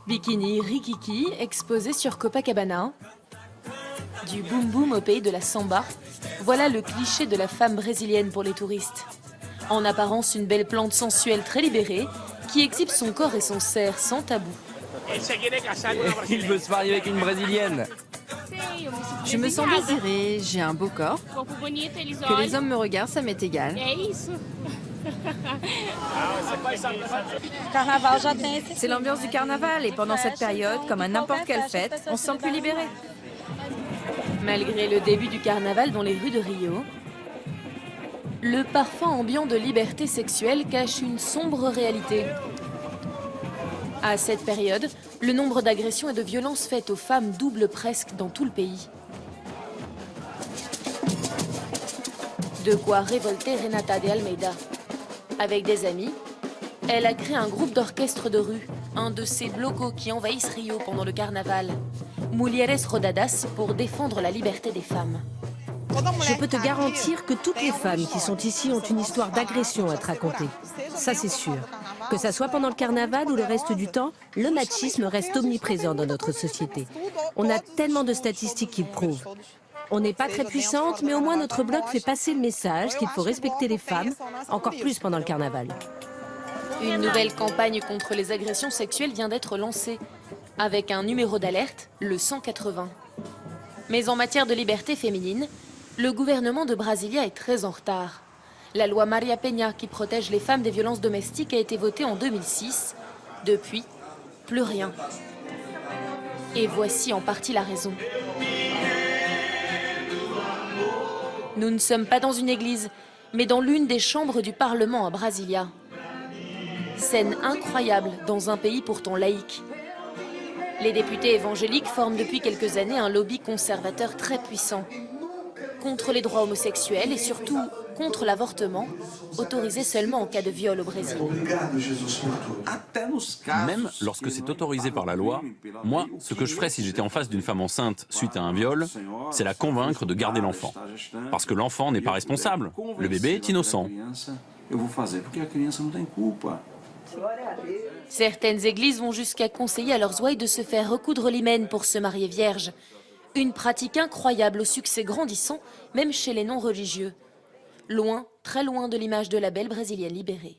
Bikini rikiki exposé sur Copacabana. Du boom boom au pays de la samba. Voilà le cliché de la femme brésilienne pour les touristes. En apparence, une belle plante sensuelle très libérée qui exhibe son corps et son cerf sans tabou. Il veut se marier avec une Brésilienne. Je me sens désirée, j'ai un beau corps. Que les hommes me regardent, ça m'est égal. C'est l'ambiance du carnaval et pendant cette période, comme à n'importe quelle fête, on se sent plus libéré. Malgré le début du carnaval dans les rues de Rio, le parfum ambiant de liberté sexuelle cache une sombre réalité. À cette période, le nombre d'agressions et de violences faites aux femmes double presque dans tout le pays. De quoi révolter Renata de Almeida. Avec des amis, elle a créé un groupe d'orchestre de rue, un de ces blocos qui envahissent Rio pendant le carnaval. Mulheres Rodadas pour défendre la liberté des femmes. Je peux te garantir que toutes les femmes qui sont ici ont une histoire d'agression à te raconter. Ça, c'est sûr. Que ça soit pendant le carnaval ou le reste du temps, le machisme reste omniprésent dans notre société. On a tellement de statistiques qui le prouvent. On n'est pas très puissante, mais au moins notre blog fait passer le message qu'il faut respecter les femmes, encore plus pendant le carnaval. Une nouvelle campagne contre les agressions sexuelles vient d'être lancée, avec un numéro d'alerte, le 180. Mais en matière de liberté féminine, le gouvernement de Brasilia est très en retard. La loi Maria Penha qui protège les femmes des violences domestiques a été votée en 2006. Depuis, plus rien. Et voici en partie la raison. Nous ne sommes pas dans une église, mais dans l'une des chambres du Parlement à Brasilia. Scène incroyable dans un pays pourtant laïque. Les députés évangéliques forment depuis quelques années un lobby conservateur très puissant. Contre les droits homosexuels et surtout contre l'avortement, autorisé seulement en cas de viol au Brésil. Même lorsque c'est autorisé par la loi, moi, ce que je ferais si j'étais en face d'une femme enceinte suite à un viol, c'est la convaincre de garder l'enfant. Parce que l'enfant n'est pas responsable. Le bébé est innocent. Certaines églises vont jusqu'à conseiller à leurs ouailles de se faire recoudre l'hymen pour se marier vierge. Une pratique incroyable au succès grandissant, même chez les non-religieux. Loin, très loin de l'image de la belle brésilienne libérée.